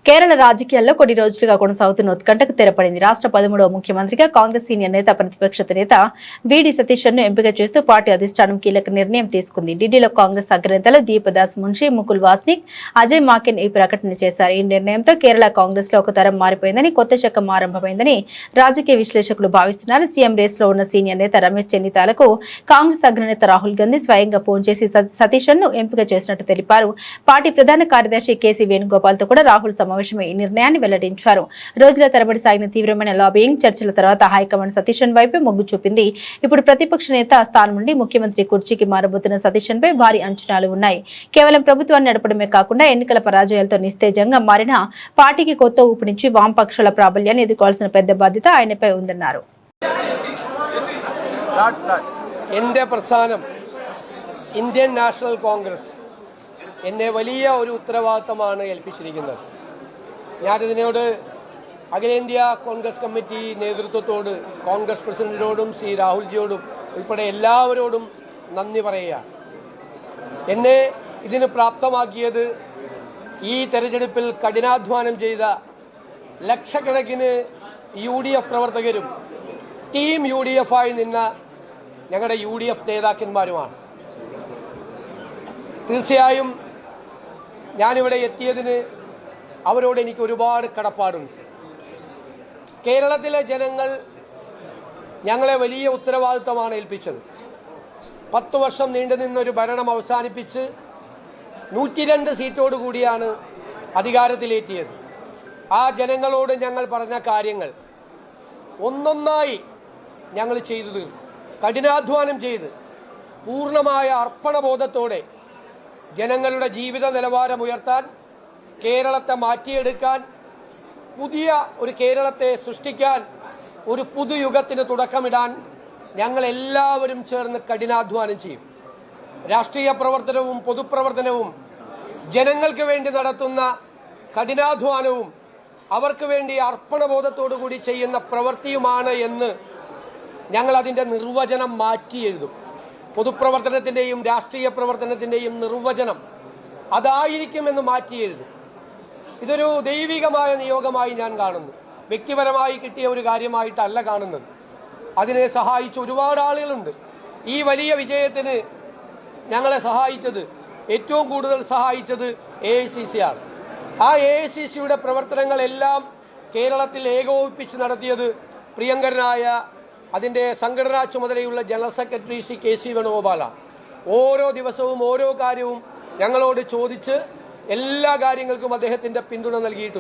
కేరళ రాజకీయాల్లో కొన్ని రోజులుగా కొనసాగుతున్న ఉత్కంఠకు తెరపడింది. రాష్ట్ర 13వ ముఖ్యమంత్రిగా కాంగ్రెస్ సీనియర్ నేత, ప్రతిపక్ష నేత వీడి సతీశన్ను ఎంపిక చేస్తూ పార్టీ అధిష్టానం కీలక నిర్ణయం తీసుకుంది. ఢిల్లీలో కాంగ్రెస్ అగ్రనేతలు దీపదాస్ మున్షి, ముకుల్ వాస్నిక్, అజయ్ మాకెన్ ఈ ప్రకటన చేశారు. ఈ నిర్ణయంతో కేరళ కాంగ్రెస్ లో ఒక తరం మారిపోయిందని, కొత్త శకం ఆరంభమైందని రాజకీయ విశ్లేషకులు భావిస్తున్నారు. సీఎం రేస్ లో ఉన్న సీనియర్ నేత రమేష్ చెన్నితాలకు కాంగ్రెస్ అగ్రనేత రాహుల్ గాంధీ స్వయంగా ఫోన్ చేసి సతీశన్ను ఎంపిక చేసినట్టు తెలిపారు. పార్టీ ప్రధాన కార్యదర్శి కేసీ వేణుగోపాల్ తో కూడా రాహుల్ సమావేశమై ఈ నిర్ణయాన్ని వెల్లడించారు. రోజుల తరబడి సాగిన తీవ్రమైన లాబియింగ్ చర్చల తర్వాత హైకమాండ్ సతీశన్ వైపే మొగ్గు చూపింది. ఇప్పుడు ప్రతిపక్ష నేత స్థానం నుండి ముఖ్యమంత్రి కుర్చీకి మారబోతున్న సతీశన్ పై భారీ అంచనాలు ఉన్నాయి. కేవలం ప్రభుత్వాన్ని నడపడమే కాకుండా ఎన్నికల పరాజయాలతో నిస్తేజంగా మారిన పార్టీకి కొత్త ఊపినిచ్చి వామపక్షాల ప్రాబల్యాన్ని ఎదుర్కోవాల్సిన పెద్ద బాధ్యత ఆయనపై ఉందన్నారు. എന്റെ പ്രസ്ഥാനം ഇന്ത്യൻ നാഷണൽ കോൺഗ്രസ് എന്നെ വലിയ ഒരു ഉത്തരവാദിത്തമാണ് ഏൽപ്പിച്ചിരിക്കുന്നത്. ഞാനിതിനോട് അഖിലേന്ത്യാ കോൺഗ്രസ് കമ്മിറ്റി നേതൃത്വത്തോട്, കോൺഗ്രസ് പ്രസിഡന്റിനോടും ശ്രീ രാഹുൽജിയോടും ഉൾപ്പെടെ എല്ലാവരോടും നന്ദി പറയുക. എന്നെ ഇതിന് പ്രാപ്തമാക്കിയത് ഈ തെരഞ്ഞെടുപ്പിൽ കഠിനാധ്വാനം ചെയ്ത ലക്ഷക്കണക്കിന് UDF പ്രവർത്തകരും ടീം UDF ആയി നിന്ന ഞങ്ങളുടെ UDF നേതാക്കന്മാരുമാണ്. തീർച്ചയായും ഞാനിവിടെ എത്തിയതിന് അവരോട് എനിക്ക് ഒരുപാട് കടപ്പാടുണ്ട്. കേരളത്തിലെ ജനങ്ങൾ ഞങ്ങളെ വലിയ ഉത്തരവാദിത്തമാണ് ഏൽപ്പിച്ചത്. 10 വർഷം നീണ്ടുനിന്നൊരു ഭരണം അവസാനിപ്പിച്ച് 102 സീറ്റോടുകൂടിയാണ് അധികാരത്തിലെത്തിയത്. ആ ജനങ്ങളോട് ഞങ്ങൾ പറഞ്ഞ കാര്യങ്ങൾ ഒന്നൊന്നായി ഞങ്ങൾ ചെയ്തു തീർക്കും. കഠിനാധ്വാനം ചെയ്ത് പൂർണ്ണമായ അർപ്പണബോധത്തോടെ ജനങ്ങളുടെ ജീവിത നിലവാരം ഉയർത്താൻ, കേരളത്തെ മാറ്റിയെടുക്കാൻ, പുതിയ ഒരു കേരളത്തെ സൃഷ്ടിക്കാൻ, ഒരു പുതുയുഗത്തിന് തുടക്കമിടാൻ ഞങ്ങൾ എല്ലാവരും ചേർന്ന് കഠിനാധ്വാനം ചെയ്യും. രാഷ്ട്രീയ പ്രവർത്തനവും പൊതുപ്രവർത്തനവും ജനങ്ങൾക്ക് വേണ്ടി നടത്തുന്ന കഠിനാധ്വാനവും അവർക്ക് വേണ്ടി അർപ്പണബോധത്തോടുകൂടി ചെയ്യുന്ന പ്രവൃത്തിയുമാണ് എന്ന് ഞങ്ങൾ അതിൻ്റെ നിർവചനം മാറ്റി എഴുതും. പൊതുപ്രവർത്തനത്തിൻ്റെയും രാഷ്ട്രീയ പ്രവർത്തനത്തിൻ്റെയും നിർവചനം അതായിരിക്കുമെന്ന് മാറ്റി എഴുതും. ഇതൊരു ദൈവികമായ നിയോഗമായി ഞാൻ കാണുന്നു. വ്യക്തിപരമായി കിട്ടിയ ഒരു കാര്യമായിട്ടല്ല കാണുന്നത്. അതിനെ സഹായിച്ച ഒരുപാട് ആളുകളുണ്ട്. ഈ വലിയ വിജയത്തിന് ഞങ്ങളെ സഹായിച്ചത്, ഏറ്റവും കൂടുതൽ സഹായിച്ചത് AICC ആണ്. ആ AICCയുടെ പ്രവർത്തനങ്ങളെല്ലാം കേരളത്തിൽ ഏകോപിപ്പിച്ച് നടത്തിയത് പ്രിയങ്കരനായ അതിൻ്റെ സംഘടനാ ചുമതലയുള്ള ജനറൽ സെക്രട്ടറി ശ്രീ കേസി വേണുഗോപാലാണ്. ഓരോ ദിവസവും ഓരോ കാര്യവും ഞങ്ങളോട് ചോദിച്ച് എല്ലാ കാര്യങ്ങൾക്കും അദ്ദേഹത്തിൻ്റെ പിന്തുണ നൽകിയിട്ടുണ്ട്.